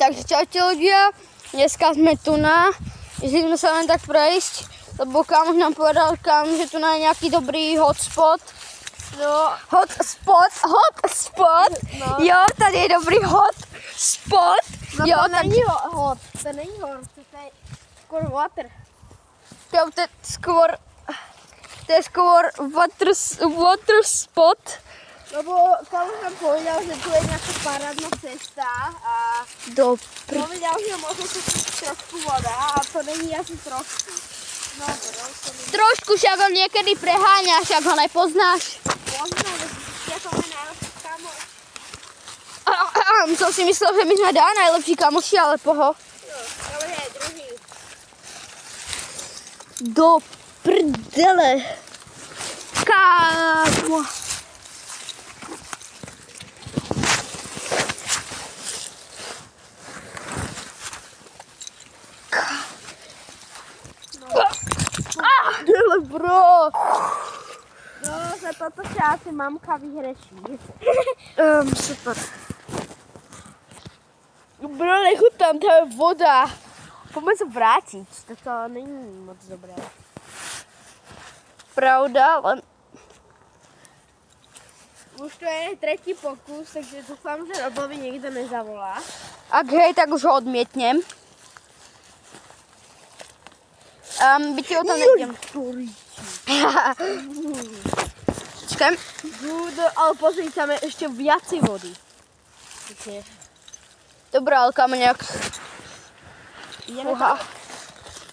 Takže čaute ľudia, dneska sme tu išli sme sa len tak prejsť, lebo kamoš nám povedal, že tu je nejaký dobrý hotspot. No. Hotspot, no. Jo, tady je dobrý hotspot. No jo, to není hot, to není hot, to je skoro water. Jo, to je skôr water spot. Lebo kamoš nám povedal, že tu je nejaká parádna cesta a povedal, že môže sa trošku voda a to není asi trošku. No, Trošku, však ho niekedy preháňaš, však ho nepoznáš. Poznám, že to je najlepší kamoš. Som si myslel, že my sme najlepší kamoši, ale poho. Jo, ale je druhý. Do prdele. Kámo. Dele, bro. No, za toto sa asi mamka vyhreší. Super. Bro, nechutám, tam je voda. Poďme sa vrátiť, toto není moc dobré. Pravda, len... Už to je tretí pokus, takže dúfam, že Robovi nikto nezavolá. Ak hej, tak už ho odmietnem. Byť o tom nejdem. Počkaj. Ale pozri, tam je ešte viacej vody. Dobré, ale kameňak. Fúha.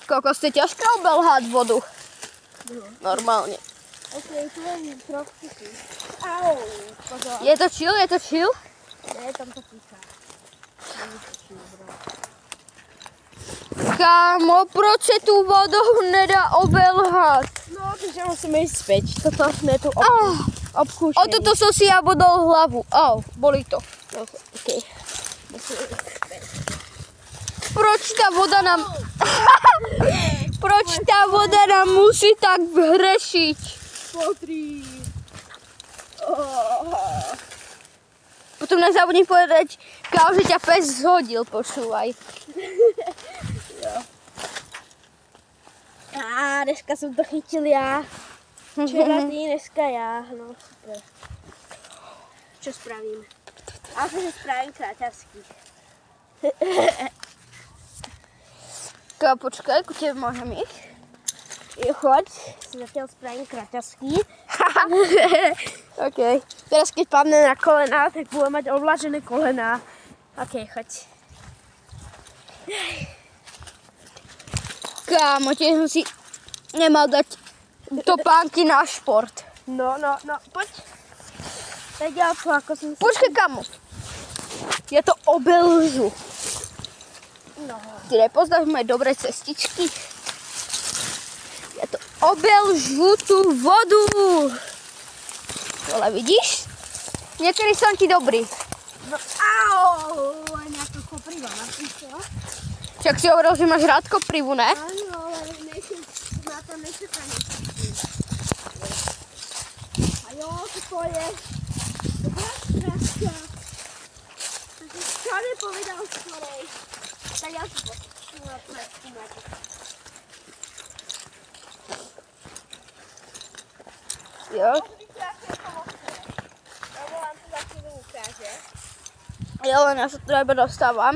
Kokos, je ťažké obelhať vodu. Normálne. Ok, tu je trošku tu. Au, pozor. Je to chill? Ne, tam to pícha. Kámo, proč se tu vodou nedá obelhat? No, takže musíme ísť späť. Toto sme tu obkúšení. O toto som si ja bodol hlavu. Bolí to. No, okej. Proč tá voda nám... Proč tá voda nám musí tak hrešiť? Potrí. Potom nezabudni povedať, kámo, že ťa pes zhodil, počúvaj. Dneska som to chytil ja. Včera ty, dneska ja. No super. Čo spravím? Akože spravím kráťavský. Počkaj, ku tebe môžem ísť? Choď, si zatiaľ spravím kráťavský. OK. Teraz keď padne na kolená, tak budem mať ovlažené kolená. OK, choď. Kámo, tiež som si nemal dať topánky na šport. No, poď. Vedel to, ako som si... Počkaj, kámo. Ja to obelžu. No. Ty nepoznáš moje dobré cestičky? Ja to obelžu tú vodu. Ale vidíš? Niekedy som ti dobrý. No, au! Nejaká kopriva napísala. Však si hovoril, že máš rád koprivu, ne? Áno, ale na to nečakám. A jo, to je dobrá krátka. Takže čo nepovedal skorej? Tak ja si poskúmať. Jo. Pozrite, aké je to mokré. Lebo vám to za chvíľu ukáže. Jo, len ja sa tu iba dostávam.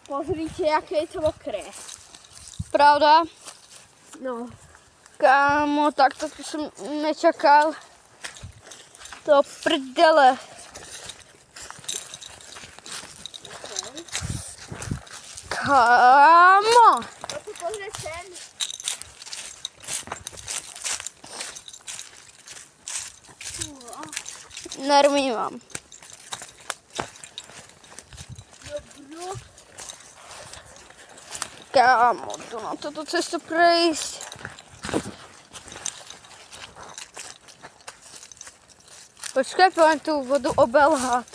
Pozrite, aké je to mokré. Pravda? No. Kámo, takto som nečakal. To prdele. Kámo! To tu pozrie sem. Nervy mám. Dobro. Kámo, tu na toto cestu prejsť. Počkaj, poviem tú vodu obelhať.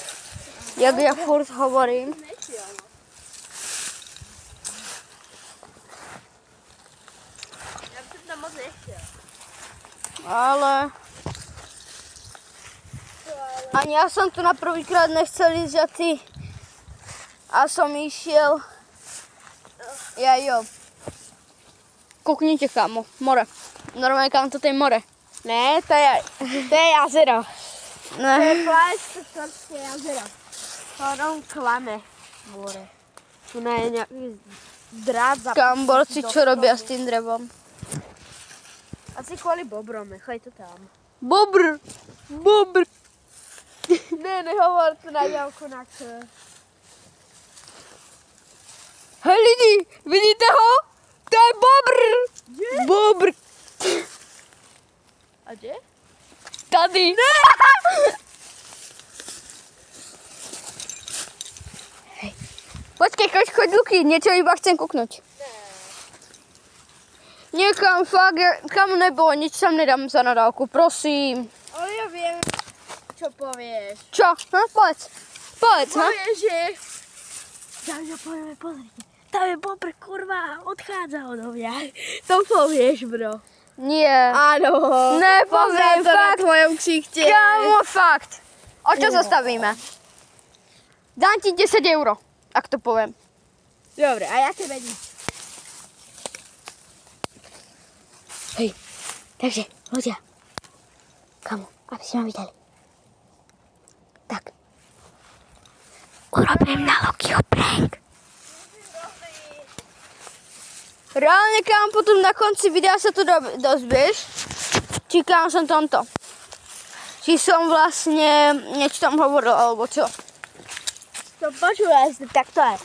Jak ja furt hovorím. Ja by som tam moc nechcel. Ale... Ale Ani ja som tu na prvýkrát nechcel ísť a ty. A som išiel. Ja jo. Kuknite, kámo, more. Normálne, kámo, toto je more. Ne, to je jazero. Ne. To je Plášťské jazero. To on klame. More. Tu je nejaký drát za... Kam borci, čo robia s tým drevom? Asi kvôli bobrom, nechaj to tam. Bobr! Bobr! Ne, nehovor to na ďalku na k... Hej lidi, vidíte ho? To je bobr! Kde? Bobr! A kde? Tady! Hej. Počkej, choď Luky, niečo iba chcem kúknuť. Niekam, fakt, kam nebolo, nič tam nedám za nadávku, prosím. Ale ja viem, čo povieš. Čo? No, povedz. Povedz, no. Povieš, že... Dáďo, poďme, pozrite. Tam je bobr, kurva, odchádza odo mňa. To povieš, bro. Nie. Áno. Nepoviem, to na fakt. tvojom ksichte. Kámo, fakt. O čo zastavíme? Dám ti 10 €, ak to poviem. Dobre, a ja tebe nič. Hej, takže, ľudia. Kamo, aby si ma videli. Tak. Urobím na Lukyho prank. Reálne, kam potom na konci videa sa to dozvieš, či kam som tomto. Či som vlastne niečo tam hovoril, alebo čo. To počúvaj, tak to je.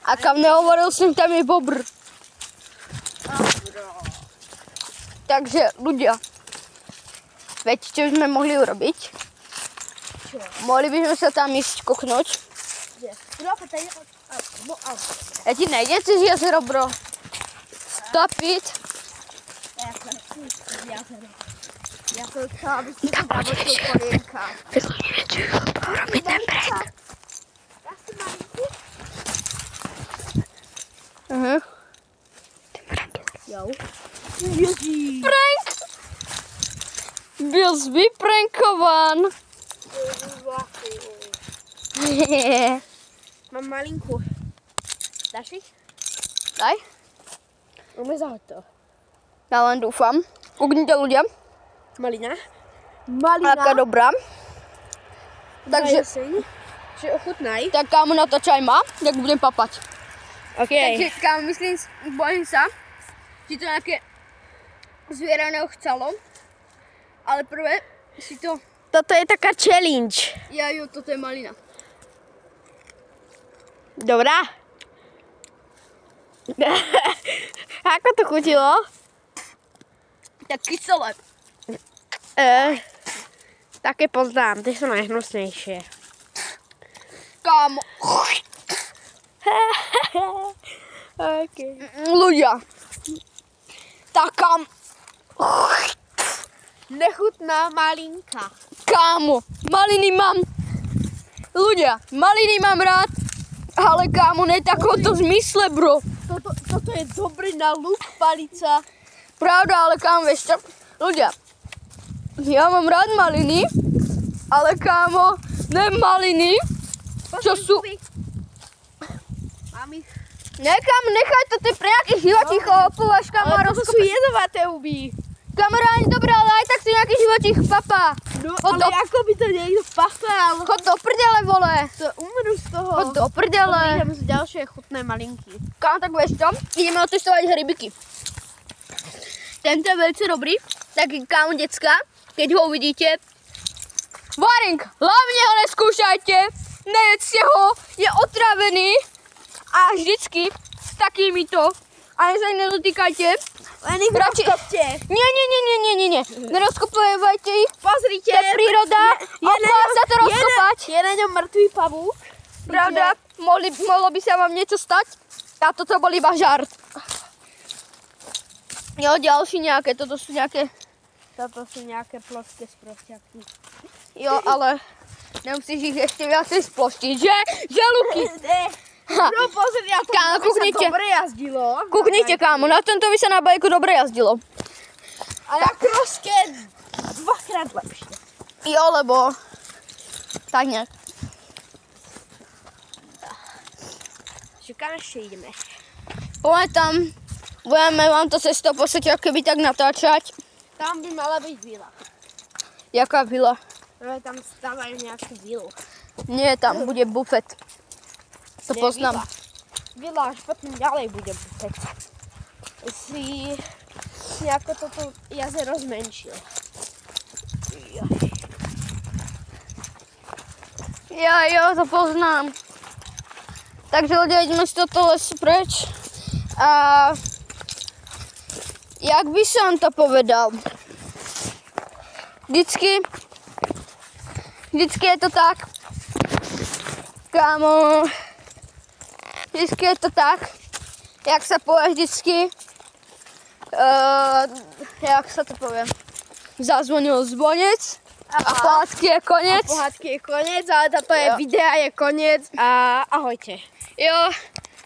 A kam nehovoril som, tam je bobr. Takže, ľudia, viete, čo by sme mohli urobiť? Čo? Mohli by sme sa tam ísť kúknuť. Kde? Bro, to je... Ja ti nejde cez jazero, bro. Stop it. Ja som chcela, aby ste si zabočil kolienka. Vyklúčime, čo urobí ten prank. Ja si malinku? Ten prank. Jo. Ježí. Prank! Byl vyprankovan. Mám malinku. Dáš ich? Daj. Ume zahoď to. Ja len dúfam. Kúknite, ľudia. Malina? Aká dobrá. Takže, Čiže ochutnaj. tak kámo natáčaj ma, tak budem papať. OK. Takže kámo, bojím sa, či to nejaké zviera neochcalo. Ale prvé si to... Toto je taká challenge. Toto je malina. Dobrá. Ako to chutilo? Tak kyselé. Také poznám, ty sú najhnusnejšie. Kámo. Okay. Ľudia. Taká... Nechutná malinka. Kámo, maliny mám... Ľudia, maliny mám rád, ale kámo, ne takomto zmysle, bro. Toto je dobrý na luk, palica. Pravda, ale kámo, vieš čo? Ľudia, ja mám rád maliny, ale kámo, ne maliny, čo sú... Mám ich. Nechaj to, ty pre nejakých živočích opováš, kámo, Ale toto sú jedovaté huby. Kamaráni, dobré, ale aj tak si nejaký živočích papá. No, ale ako by to niekto papal? Chod do prdele, vole. To umrú z toho. Chod do prdele. Idem z ďalšie chutné malinky. Kámo, tak vieš čo? Ideme otestovať hrybiky. Tento je veľmi dobrý. Taký kámo, decka, keď ho uvidíte. Varing, hlavne ho neskúšajte. Nejedzte ho, je otravený. A vždycky s takýmito. A sa ich nedotýkajte. Len ich rozkopte. Nie. Nerozkopujete ich. Pozrite. To je príroda. Opláca sa to rozkopať. Je na ňom mŕtvý pavúk. Pravda, mohlo by sa vám niečo stať. A toto bol iba žart. Jo, ďalší nejaké, toto sú nejaké plotké sprosťaky. Jo, ale nemusíš ich ešte viacej sploštiť, že? Že, Luky? No pozri, na to by sa dobre jazdilo. Kúknite, kámo, na tomto by sa na bajku dobre jazdilo. A na kroske dvakrát lepšie. Jo, lebo tak nejak. Že kam ešte ideme? Poďme tam, budeme vám to cesto v podstate keby tak natáčať. Tam by mala byť vila. Jaká vila? Ale tam stávajú nejakú vilu. Nie, tam bude bufet. To Nie, poznám. Vila až potom ďalej bude bufet. Si nejako toto jazero zmenšil. Jo, to poznám. Takže ľudia, ideme z toto lesu preč. A jak by som to povedal? Vždycky je to tak, kámo, vždycky je to tak, jak sa povie vždycky, jak sa to povie, zazvonil zvonec a pohádky je koniec. A pohádky je koniec, ale táto je videa je koniec a ahojte. Jo,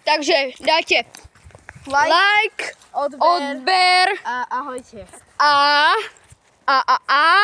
takže dajte like, odber a ahojte. a ahoj.